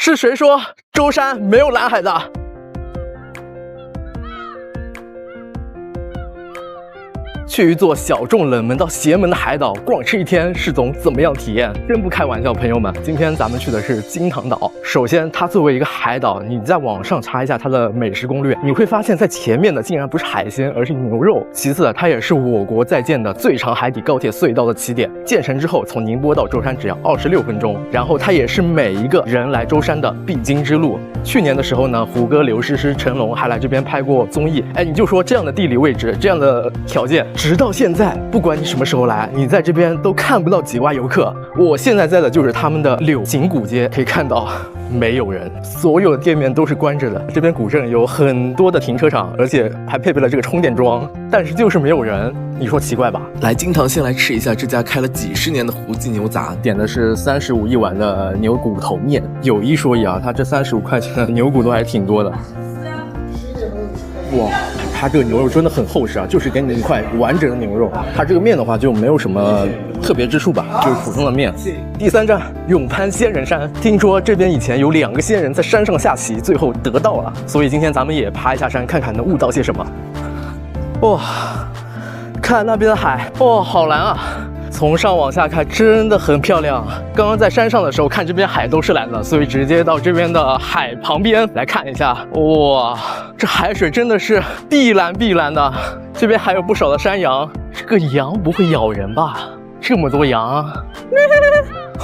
是谁说舟山没有蓝海的？去一座小众冷门到邪门的海岛逛吃一天是种怎么样体验？真不开玩笑，朋友们，今天咱们去的是金堂岛。首先，它作为一个海岛，你在网上查一下它的美食攻略，你会发现在前面的竟然不是海鲜，而是牛肉。其次，它也是我国在建的最长海底高铁隧道的起点，建成之后从宁波到舟山只要26分钟。然后它也是每一个人来舟山的必经之路。去年的时候呢，胡歌、刘诗诗、成龙还来这边拍过综艺。哎，你就说这样的地理位置，这样的条件，直到现在，不管你什么时候来，你在这边都看不到几万游客。我现在在的就是他们的柳锦古街，可以看到没有人，所有的店面都是关着的。这边古镇有很多的停车场，而且还配备了这个充电桩，但是就是没有人，你说奇怪吧？来金堂先来吃一下这家开了几十年的胡记牛杂，点的是35一碗的牛骨头面。有一说一啊，它这35块钱的牛骨头还挺多的。哇，它这个牛肉真的很厚实啊，就是给你一块完整的牛肉。它这个面的话就没有什么特别之处吧，就是普通的面。第3站永攀仙人山，听说这边以前有2个仙人在山上下棋，最后得道了，所以今天咱们也爬一下山，看看能悟到些什么。哇，看那边的海，哇，好蓝啊！从上往下看真的很漂亮。刚刚在山上的时候看这边海都是蓝的，所以直接到这边的海旁边来看一下。哇，这海水真的是碧蓝碧蓝的。这边还有不少的山羊，这个羊不会咬人吧？这么多羊，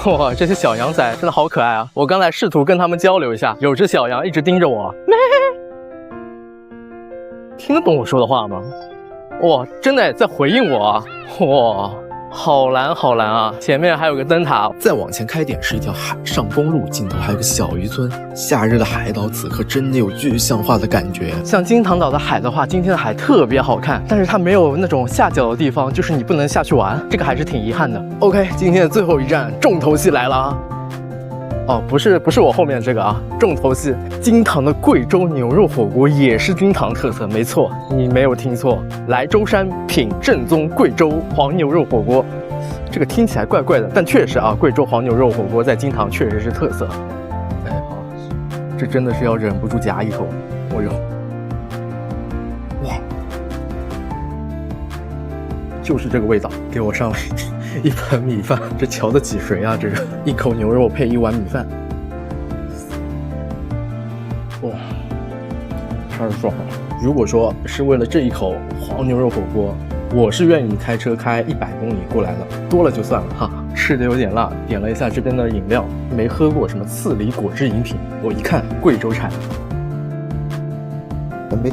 哇，这些小羊仔真的好可爱啊！我刚才试图跟他们交流一下，有只小羊一直盯着我，听得懂我说的话吗？哇，真的在回应我啊！哇，好蓝好蓝啊！前面还有个灯塔，再往前开点是一条海上公路，尽头还有个小渔村。夏日的海岛此刻真的有具象化的感觉。像金堂岛的海的话，今天的海特别好看，但是它没有那种下脚的地方，就是你不能下去玩，这个还是挺遗憾的。OK， 今天的最后一站，重头戏来了啊！哦，不是我后面这个啊，重头戏，金堂的贵州牛肉火锅也是金堂特色，没错，你没有听错，来舟山品正宗贵州黄牛肉火锅。这个听起来怪怪的，但确实啊，贵州黄牛肉火锅在金堂确实是特色。哎，好，这真的是要忍不住夹一口，我有，哇，就是这个味道，给我上来一盆米饭，这瞧得起谁啊？这个一口牛肉配1碗米饭，哇，太爽了！如果说是为了这一口黄牛肉火锅，我是愿意开车开100公里过来的，多了就算了哈。吃的有点辣，点了一下这边的饮料，没喝过什么刺梨果汁饮品，我一看贵州产。干杯！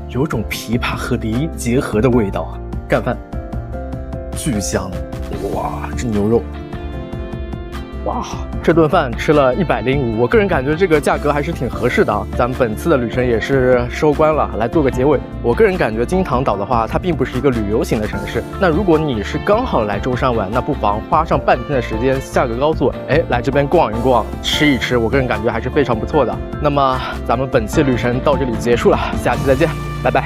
有种枇杷和梨结合的味道啊！干饭，巨香！哇，这牛肉，哇，这顿饭吃了105，我个人感觉这个价格还是挺合适的啊。咱们本次的旅程也是收官了，来做个结尾。我个人感觉金堂岛的话，它并不是一个旅游型的城市。那如果你是刚好来舟山玩，那不妨花上半天的时间下个高速，哎，来这边逛一逛，吃一吃，我个人感觉还是非常不错的。那么咱们本期旅程到这里结束了，下期再见，拜拜。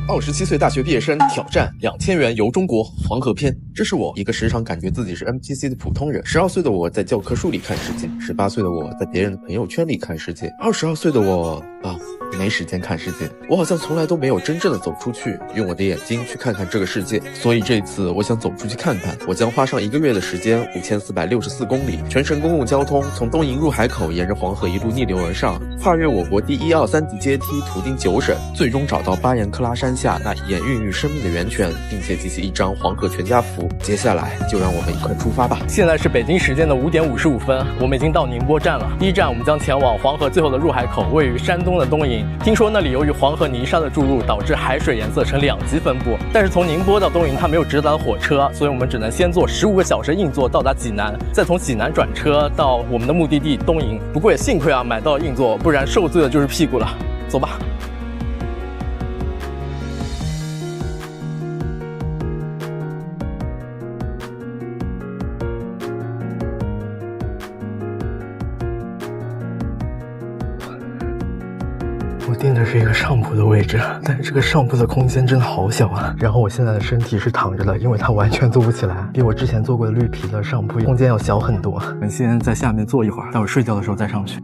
27岁大学毕业生挑战2000元游中国黄河篇。这是我一个时常感觉自己是 NPC 的普通人。12岁的我在教科书里看世界，18岁的我在别人的朋友圈里看世界，22岁的我没时间看世界。我好像从来都没有真正的走出去，用我的眼睛去看看这个世界。所以这次我想走出去看看。我将花上1个月的时间，5464公里，全程公共交通，从东营入海口沿着黄河一路逆流而上，跨越我国第1、2、3级阶梯，途经9省，最终找到巴颜克拉山下那一眼孕育生命的源泉，并且集齐一张黄河全家福。接下来就让我们一块出发吧。现在是北京时间的5点55分，我们已经到宁波站了。第一站我们将前往黄河最后的入海口，位于山东的东营。听说那里由于黄河泥沙的注入，导致海水颜色呈2级分布。但是从宁波到东营它没有直达的火车，所以我们只能先坐15个小时硬座到达济南，再从济南转车到我们的目的地东营。不过也幸亏啊买到硬座，不然受罪的就是屁股了。走吧。我我定的是一个上铺的位置，但是这个上铺的空间真的好小啊。然后我现在的身体是躺着的，因为它完全坐不起来，比我之前坐过的绿皮的上铺空间要小很多。我们先在下面坐一会儿，待会儿睡觉的时候再上去。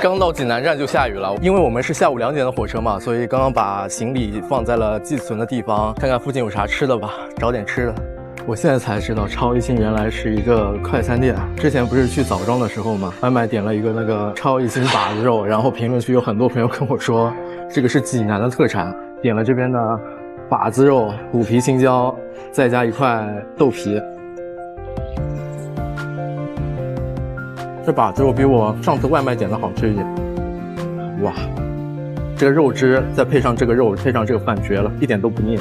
刚到济南站就下雨了，因为我们是下午2点的火车嘛，所以刚刚把行李放在了寄存的地方，看看附近有啥吃的吧，找点吃的。我现在才知道超一星原来是一个快餐店。之前不是去枣庄的时候嘛，外卖点了一个那个超一星把子肉，然后评论区有很多朋友跟我说这个是济南的特产，点了这边的把子肉、虎皮青椒，再加一块豆皮。这把子肉比我上次外卖点的好吃一点。哇，这个肉汁再配上这个肉，配上这个饭，绝了，一点都不腻。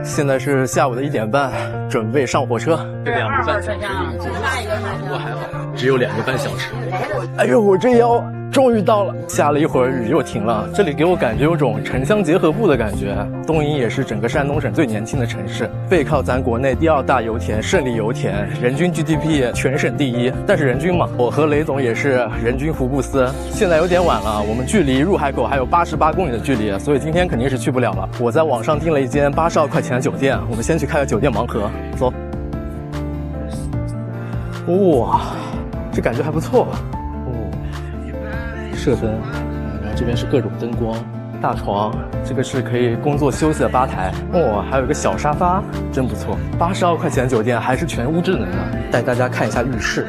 现在是下午的1点半，准备上火车。这2个半小时不过还好，只有2个半小时。哎呦，我这腰终于到了。下了一会儿雨又停了，这里给我感觉有种城乡结合部的感觉。东营也是整个山东省最年轻的城市，背靠咱国内第2大油田胜利油田，人均 GDP 全省第1。但是人均嘛，我和雷总也是人均福布斯。现在有点晚了，我们距离入海口还有88公里的距离，所以今天肯定是去不了了。我在网上订了一间82块钱的酒店，我们先去看个酒店盲盒，走。哇，这感觉还不错。射灯，然后这边是各种灯光，大床，这个是可以工作休息的吧台。哇，还有一个小沙发，真不错。82块钱的酒店还是全屋智能的。带大家看一下浴室，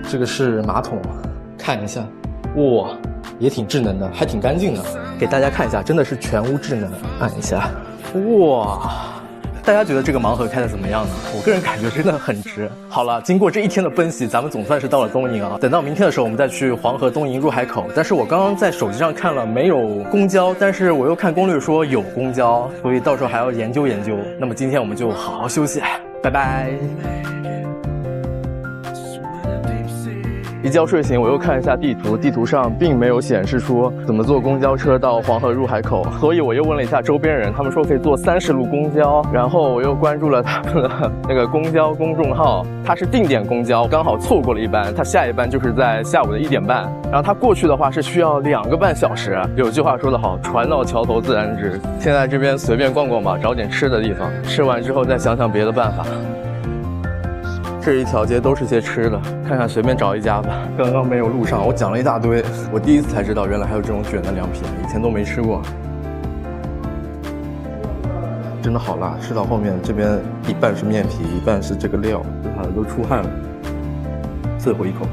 这个是马桶，看一下，哇，也挺智能的，还挺干净的。给大家看一下，真的是全屋智能。按一下，哇。大家觉得这个盲盒开的怎么样呢？我个人感觉真的很值。好了，经过这1天的奔袭，咱们总算是到了东营啊。等到明天的时候，我们再去黄河东营入海口。但是我刚刚在手机上看了没有公交，但是我又看攻略说有公交，所以到时候还要研究研究。那么今天我们就好好休息，拜拜。一觉睡醒，我又看一下地图，地图上并没有显示出怎么坐公交车到黄河入海口，所以我又问了一下周边人，他们说可以坐30路公交，然后我又关注了他们的那个公交公众号，它是定点公交，刚好错过了一班，它下一班就是在下午的1点半，然后它过去的话是需要2个半小时。有句话说得好，船到桥头自然直。现在这边随便逛逛吧，找点吃的地方，吃完之后再想想别的办法。这一条街都是些吃的，看看随便找一家吧。刚刚没有路上，我讲了一大堆，我第一次才知道原来还有这种卷的凉皮，以前都没吃过。真的好辣，吃到后面这边一半是面皮，一半是这个料，吃它的都出汗了。最后一口。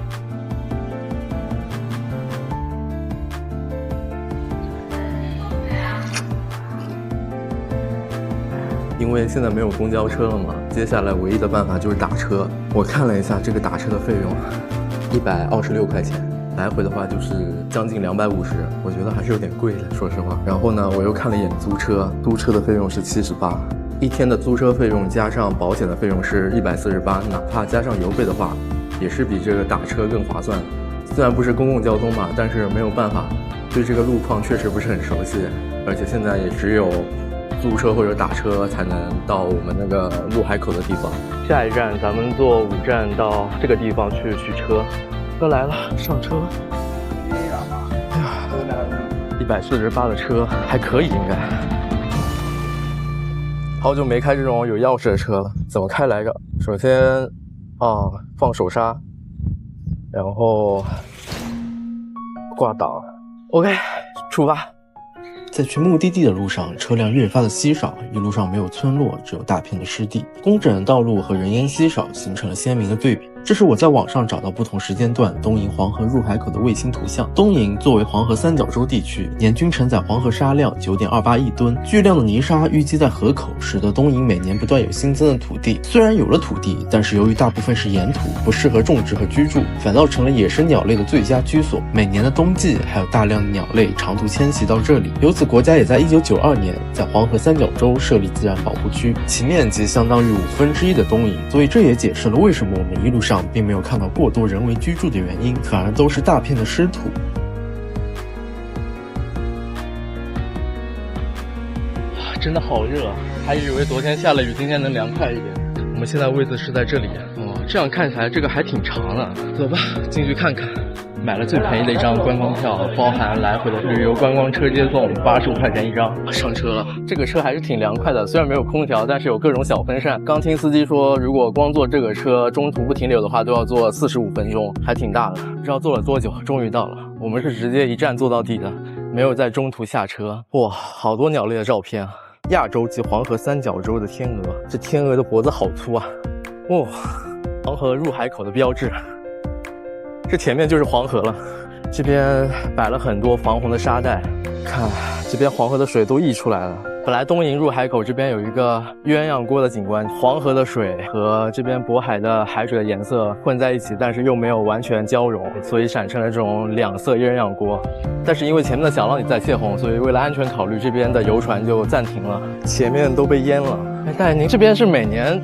因为现在没有公交车了嘛，接下来唯一的办法就是打车。我看了一下这个打车的费用，126块钱，来回的话就是将近250，我觉得还是有点贵的，说实话。然后呢，我又看了一眼租车，租车的费用是78，一天的租车费用加上保险的费用是148，哪怕加上油费的话，也是比这个打车更划算。虽然不是公共交通嘛，但是没有办法，对这个路况确实不是很熟悉，而且现在也只有租车或者打车才能到我们那个入海口的地方。下一站咱们坐5站到这个地方去取车。车来了，上车。哎呀，148的车还可以应该。好久没开这种有钥匙的车了，怎么开来着？首先放手刹，然后挂档。OK， 出发。在去目的地的路上，车辆越发的稀少，一路上没有村落，只有大片的湿地，工整的道路和人烟稀少形成了鲜明的对比。这是我在网上找到不同时间段东营黄河入海口的卫星图像。东营作为黄河三角洲地区，年均承载黄河沙量 9.28 亿吨，巨量的泥沙淤积在河口，使得东营每年不断有新增的土地。虽然有了土地，但是由于大部分是盐土，不适合种植和居住，反倒成了野生鸟类的最佳居所。每年的冬季，还有大量的鸟类长途迁徙到这里。由此，国家也在1992年在黄河三角洲设立自然保护区，其面积相当于1/5的东营。所以这也解释了为什么我们一路上并没有看到过多人为居住的原因，反而都是大片的湿土。真的好热，还以为昨天下了雨，今天能凉快一点。我们现在位置是在这里，这样看起来这个还挺长的。走吧，进去看看。买了最便宜的一张观光票，包含来回的旅游观光车接送，85块钱一张。上车了，这个车还是挺凉快的，虽然没有空调，但是有各种小风扇。刚听司机说，如果光坐这个车中途不停留的话，都要坐45分钟，还挺大的。不知道坐了多久，终于到了。我们是直接一站坐到底的，没有在中途下车。哇，好多鸟类的照片啊！亚洲及黄河三角洲的天鹅，这天鹅的脖子好粗啊！哇，黄河入海口的标志。这前面就是黄河了，这边摆了很多防洪的沙袋，看这边黄河的水都溢出来了。本来东营入海口这边有一个鸳鸯锅的景观，黄河的水和这边渤海的海水的颜色混在一起，但是又没有完全交融，所以产生了这种两色鸳鸯锅。但是因为前面的小浪你在泄洪，所以为了安全考虑，这边的游船就暂停了，前面都被淹了。哎，大爷，您这边是每年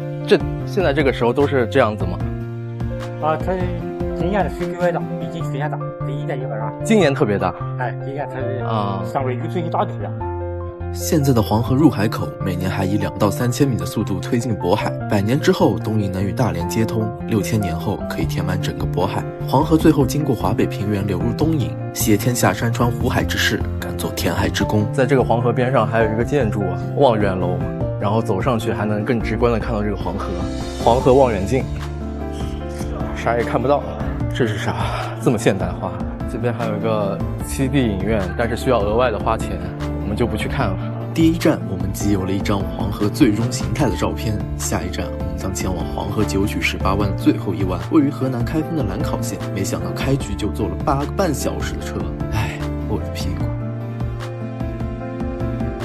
现在这个时候都是这样子吗？啊，它今年的水比较大，比去年大，这一年一半啊。今年特别大。哎，今年它上个月雨水给打住了。现在的黄河入海口每年还以2到3千米的速度推进渤海，100年之后东营能与大连接通，6000年后可以填满整个渤海。黄河最后经过华北平原流入东营，挟天下山川湖海之势，敢做填海之功。在这个黄河边上还有一个建筑啊，望远楼，然后走上去还能更直观的看到这个黄河。黄河望远镜，啥也看不到。这是啥？这么现代化。这边还有一个7D 影院，但是需要额外的花钱，我们就不去看了。第一站我们集邮了一张黄河最终形态的照片，下一站我们将前往黄河9曲18弯的最后一弯，位于河南开封的兰考县。没想到开局就坐了8个半小时的车，唉，我的屁股。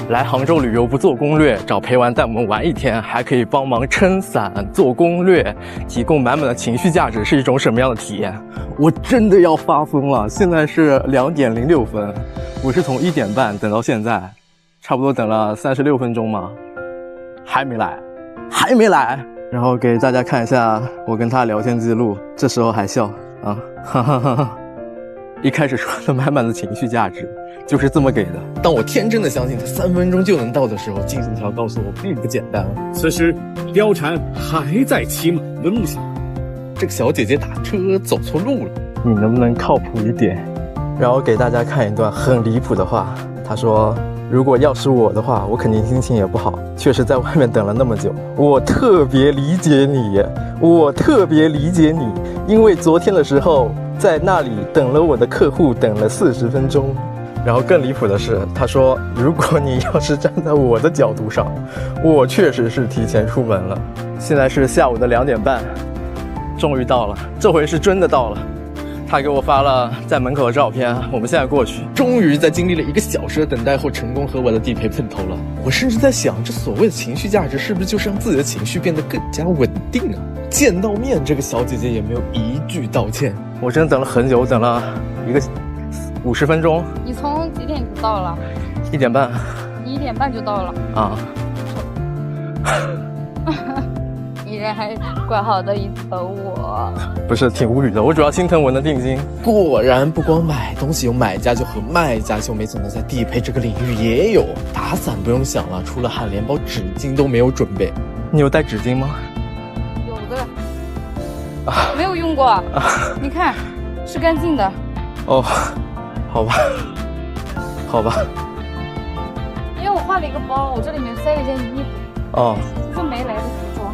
来杭州旅游不做攻略，找陪玩带我们玩一天，还可以帮忙撑伞、做攻略，提供满满的情绪价值，是一种什么样的体验？我真的要发疯了！现在是2点06分，我是从1点半等到现在，差不多等了36分钟嘛，还没来。然后给大家看一下我跟他聊天记录，这时候还笑啊，哈哈哈哈。一开始说的满满的情绪价值就是这么给的。当我天真的相信他3分钟就能到的时候，进度条告诉我并不简单。此时貂蝉还在骑马的路上，这个小姐姐打车走错路了，你能不能靠谱一点？然后给大家看一段很离谱的话，她说如果要是我的话，我肯定心情也不好，确实在外面等了那么久，我特别理解你，因为昨天的时候在那里等了我的客户等了40分钟。然后更离谱的是，他说如果你要是站在我的角度上，我确实是提前出门了。现在是下午的2点半，终于到了，这回是真的到了。他给我发了在门口的照片，我们现在过去，终于在经历了1个小时的等待后，成功和我的地陪碰头了。我甚至在想，这所谓的情绪价值是不是就是让自己的情绪变得更加稳定啊？见到面，这个小姐姐也没有一句道歉。我真的等了很久，等了50分钟。你从几点就到了？1点半。你1点半就到了啊？你人还怪好的，一等我。不是，挺无语的。我主要心疼我的定金。果然不光买东西有买家秀和卖家秀，没想到在地陪这个领域也有。打伞不用想了，除了汗连包纸巾都没有准备。你有带纸巾吗？有的。没有用过。你看，是干净的。哦，好吧。因为我换了一个包，我这里面塞了一件衣服。哦。就没来得及装。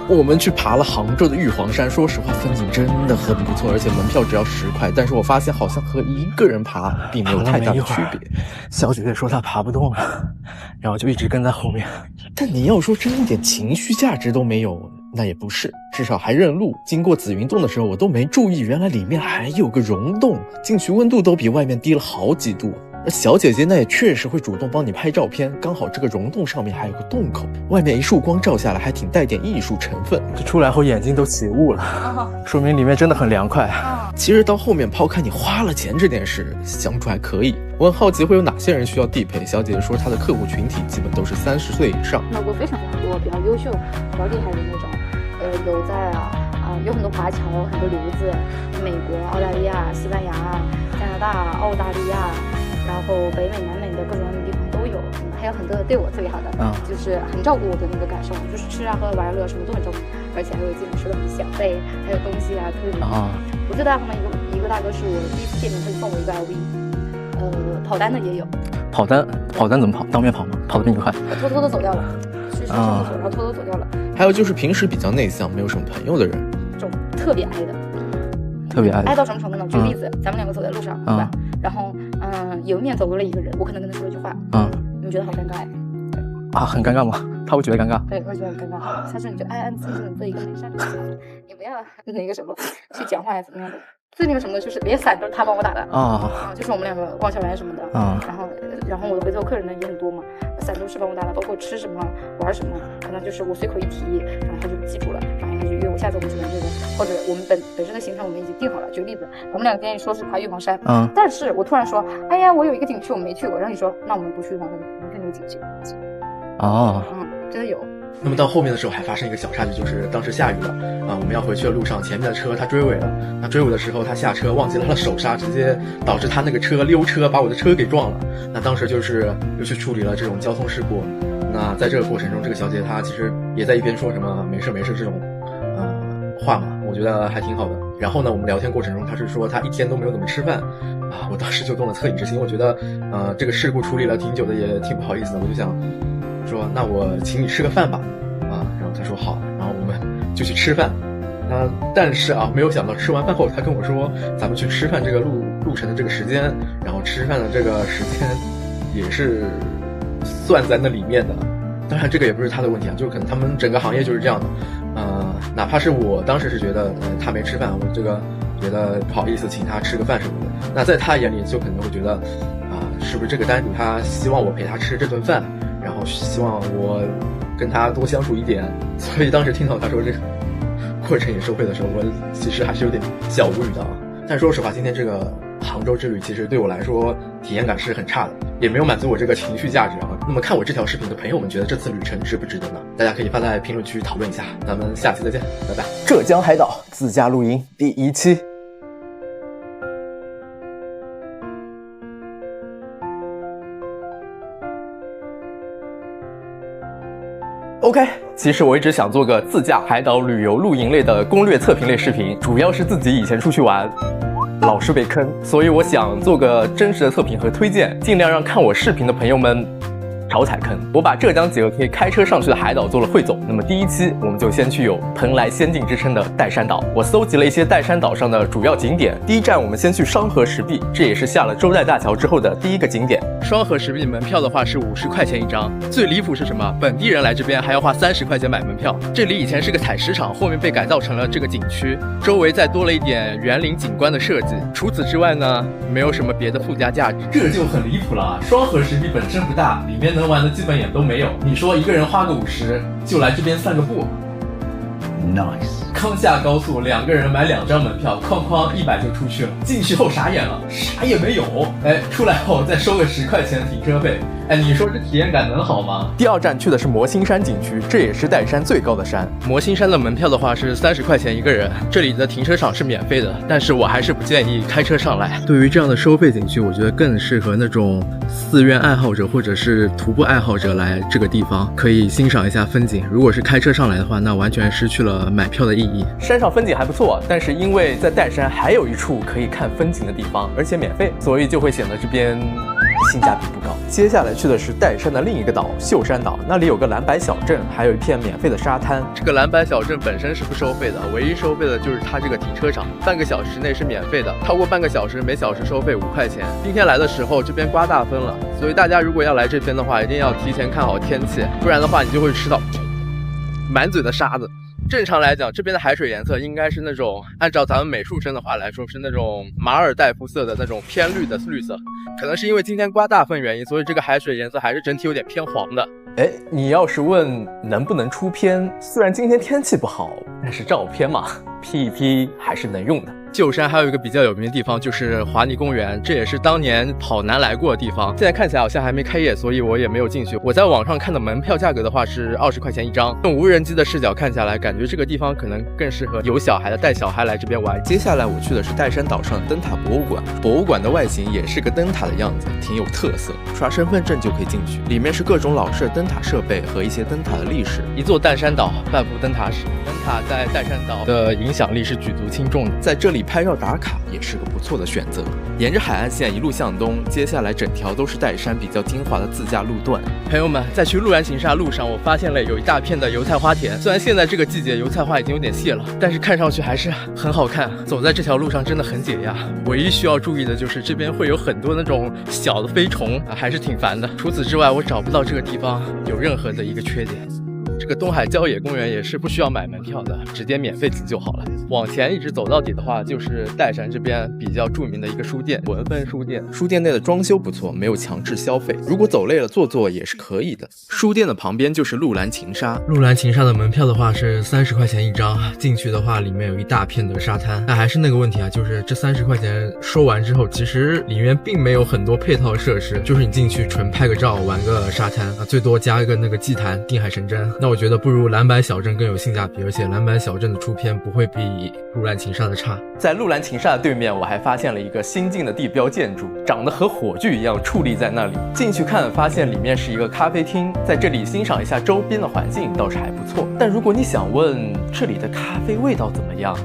我们去爬了杭州的玉皇山，说实话风景真的很不错，而且门票只要10块，但是我发现好像和一个人爬并没有太大的区别。小姐姐说她爬不动了，然后就一直跟在后面。但你要说真一点情绪价值都没有，那也不是，至少还认路。经过紫云洞的时候，我都没注意，原来里面还有个溶洞，进去温度都比外面低了好几度。而小姐姐呢也确实会主动帮你拍照片，刚好这个溶洞上面还有个洞口，外面一束光照下来还挺带点艺术成分。这出来后眼睛都起雾了，说明里面真的很凉快。其实到后面抛开你花了钱这件事，相处还可以。我很好奇会有哪些人需要地陪，小姐姐说她的客户群体基本都是30岁以上，那过非常多比较优秀比较厉害的那种，有在有很多华侨，很多留子，美国、澳大利亚、西班牙、加拿大、澳大利亚，然后北美、南美的各种地方都有，还有有很多对我特别好的，就是很照顾我的那个感受，就是吃啊、喝、玩乐什么都很照顾，而且还会经常收到小费，还有东西啊，特别我最大方的一个大哥是我第一次见面他就送我一个 LV，跑单的也有。跑单怎么跑？当面跑吗？跑得比你快？偷偷的走掉了，去上厕所然后偷偷走掉了。还有就是平时比较内向，没有什么朋友的人，这种特别挨的。挨到什么程度呢？举个例子，咱们两个走在路上，对吧？然后迎面走过了一个人，我可能跟他说一句话，你们觉得好尴尬啊？很尴尬吗？他会觉得尴尬？对，会觉得很尴尬。他说你就安安静静的做一个很善良的人，你不要那个什么去讲话呀怎么样的。最那个什么的就是连伞都是他帮我打的就是我们两个逛校园什么的然后我的回头客人呢也很多嘛，伞都是帮我打的，包括吃什么玩什么，可能就是我随口一提，然后他就记住了，然后他就约我下次我们去玩这个，或者我们本身的行程我们已经定好了。举个例子，我们两个今天说是爬玉皇山，但是我突然说，哎呀，我有一个景区我没去过，然后你说那我们不去吗？你看那个景区真的有。那么到后面的时候还发生一个小插曲，就是当时下雨了我们要回去的路上，前面的车他追尾了，他追尾的时候他下车忘记了他的手刹，直接导致他那个车溜车把我的车给撞了。那当时就是又去处理了这种交通事故。那在这个过程中，这个小姐她其实也在一边说什么没事这种话嘛，我觉得还挺好的。然后呢，我们聊天过程中她是说她一天都没有怎么吃饭我当时就动了恻隐之心，我觉得这个事故处理了挺久的，也挺不好意思的，我就想说那我请你吃个饭吧然后他说好，然后我们就去吃饭但是没有想到吃完饭后他跟我说咱们去吃饭这个路程的这个时间，然后吃饭的这个时间也是算在那里面的。当然这个也不是他的问题就是可能他们整个行业就是这样的哪怕是我当时是觉得他没吃饭，我这个觉得不好意思请他吃个饭什么的，那在他眼里就可能会觉得是不是这个单主他希望我陪他吃这顿饭，然后希望我跟他多相处一点。所以当时听到他说这个过程也收费的时候，我其实还是有点小无语的但说实话，今天这个杭州之旅其实对我来说体验感是很差的，也没有满足我这个情绪价值那么看我这条视频的朋友们觉得这次旅程值不值得呢？大家可以发在评论区讨论一下，咱们下期再见，拜拜。浙江海岛自驾露营第1期。OK， 其实我一直想做个自驾海岛旅游露营类的攻略测评类视频，主要是自己以前出去玩老是被坑，所以我想做个真实的测评和推荐，尽量让看我视频的朋友们少踩坑。我把浙江几个可以开车上去的海岛做了汇总。那么第1期我们就先去有蓬莱仙境之称的岱山岛，我搜集了一些岱山岛上的主要景点。第一站我们先去双河石壁，这也是下了周代大桥之后的第一个景点。双河石壁门票的话是50块钱一张，最离谱是什么？本地人来这边还要花30块钱买门票。这里以前是个采石场，后面被改造成了这个景区，周围再多了一点园林景观的设计。除此之外呢，没有什么别的附加价值。这就很离谱了双河石壁本身不大，里面能玩的基本也都没有。你说一个人花个50就来这边散个步 ，nice。康夏高速2个人买2张门票，哐哐100就出去了。进去后傻眼了，啥也没有。出来后再收个10块钱停车费。你说这体验感能好吗？第2站去的是魔星山景区，这也是岱山最高的山。魔星山的门票的话是30块钱一个人，这里的停车场是免费的，但是我还是不建议开车上来。对于这样的收费景区，我觉得更适合那种寺院爱好者或者是徒步爱好者来这个地方，可以欣赏一下风景。如果是开车上来的话，那完全失去了买票的意义。山上风景还不错，但是因为在岱山还有一处可以看风景的地方，而且免费，所以就会显得这边性价比不高。接下来去的是岱山的另一个岛秀山岛，那里有个蓝白小镇，还有一片免费的沙滩。这个蓝白小镇本身是不收费的，唯一收费的就是它这个停车场，半个小时内是免费的，超过半个小时每小时收费5块钱。今天来的时候这边刮大风了，所以大家如果要来这边的话，一定要提前看好天气，不然的话你就会吃到满嘴的沙子。正常来讲，这边的海水颜色应该是那种，按照咱们美术生的话来说，是那种马尔代夫色的那种偏绿的绿色。可能是因为今天刮大风原因，所以这个海水颜色还是整体有点偏黄的。你要是问能不能出片，虽然今天天气不好，但是照片嘛， P一 P 还是能用的。旧山还有一个比较有名的地方就是华泥公园，这也是当年跑男来过的地方，现在看起来好像还没开业，所以我也没有进去。我在网上看的门票价格的话是20块钱一张，用无人机的视角看下来，感觉这个地方可能更适合有小孩的带小孩来这边玩。接下来我去的是岱山岛上的灯塔博物馆，博物馆的外形也是个灯塔的样子，挺有特色，刷身份证就可以进去，里面是各种老式灯塔设备和一些灯塔的历史。一座岱山岛，半幅灯塔史，灯塔在岱山岛的影响力是举足轻重的，在这里拍照打卡也是个不错的选择。沿着海岸线一路向东，接下来整条都是岱山比较精华的自驾路段。朋友们，在去陆兰琴沙路上，我发现了有一大片的油菜花田。虽然现在这个季节油菜花已经有点谢了，但是看上去还是很好看。走在这条路上真的很解压。唯一需要注意的就是这边会有很多那种小的飞虫，还是挺烦的。除此之外，我找不到这个地方有任何的一个缺点。这个东海郊野公园也是不需要买门票的，直接免费进就好了。往前一直走到底的话，就是岱山这边比较著名的一个书店——文芬书店。书店内的装修不错，没有强制消费，如果走累了坐坐也是可以的。书店的旁边就是陆兰琴沙。陆兰琴沙的门票的话是30块钱一张，进去的话里面有一大片的沙滩。但还是那个问题啊，就是这30块钱收完之后，其实里面并没有很多配套设施，就是你进去纯拍个照，玩个沙滩啊，最多加一个那个祭坛、定海神针。那我觉得不如蓝白小镇更有性价比，而且蓝白小镇的出片不会比陆兰琴沙的差。在陆兰琴沙的对面，我还发现了一个新晋的地标建筑，长得和火炬一样矗立在那里。进去看，发现里面是一个咖啡厅，在这里欣赏一下周边的环境倒是还不错。但如果你想问这里的咖啡味道怎么样，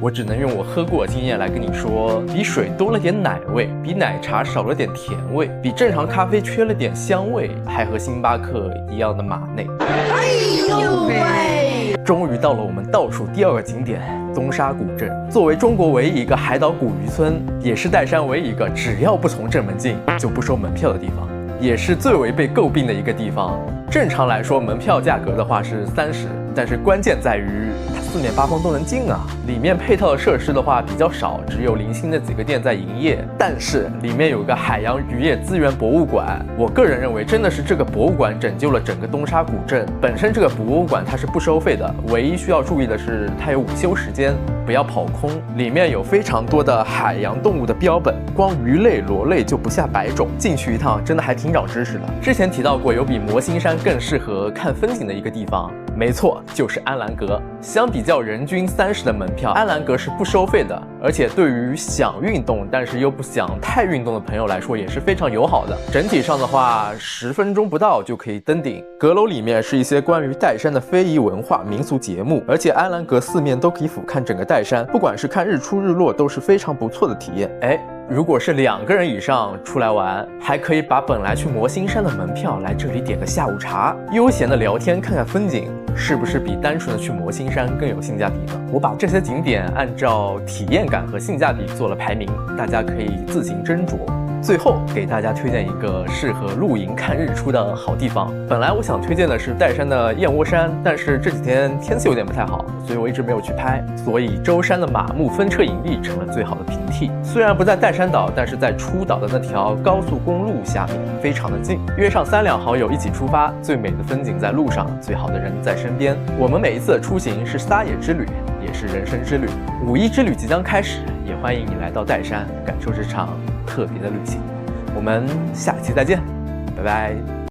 我只能用我喝过的经验来跟你说，比水多了点奶味，比奶茶少了点甜味，比正常咖啡缺了点香味，还和星巴克一样的马内。哎呦喂！终于到了我们倒数第2个景点东沙古镇。作为中国唯一一个海岛古渔村，也是岱山唯一一个只要不从正门进就不收门票的地方，也是最为被诟病的一个地方。正常来说，门票价格的话是30，但是关键在于它4面8方都能进啊。里面配套的设施的话比较少，只有零星的几个店在营业。但是里面有个海洋渔业资源博物馆，我个人认为真的是这个博物馆拯救了整个东沙古镇。本身这个博物馆它是不收费的，唯一需要注意的是它有午休时间，不要跑空。里面有非常多的海洋动物的标本，光鱼类、螺类就不下100种。进去一趟真的还挺长知识的。之前提到过有比摩星山更适合看风景的一个地方，没错，就是安澜阁。相比较人均30的门票，安澜阁是不收费的，而且对于想运动但是又不想太运动的朋友来说也是非常友好的。整体上的话，10分钟不到就可以登顶。阁楼里面是一些关于岱山的非遗文化民俗节目，而且安澜阁4面都可以俯瞰整个岱山，不管是看日出日落都是非常不错的体验。如果是2个人以上出来玩，还可以把本来去摩星山的门票来这里点个下午茶，悠闲的聊天看看风景，是不是比单纯的去摩星山更有性价比呢？我把这些景点按照体验感和性价比做了排名，大家可以自行斟酌。最后给大家推荐一个适合露营看日出的好地方。本来我想推荐的是岱山的燕窝山，但是这几天天气有点不太好，所以我一直没有去拍。所以舟山的马木风车营地成了最好的平替。虽然不在岱山岛，但是在出岛的那条高速公路下面，非常的近。约上3两好友一起出发，最美的风景在路上，最好的人在身边。我们每一次的出行是撒野之旅，也是人生之旅。5一之旅即将开始，也欢迎你来到岱山，感受这场特别的旅行。我们下期再见，拜拜。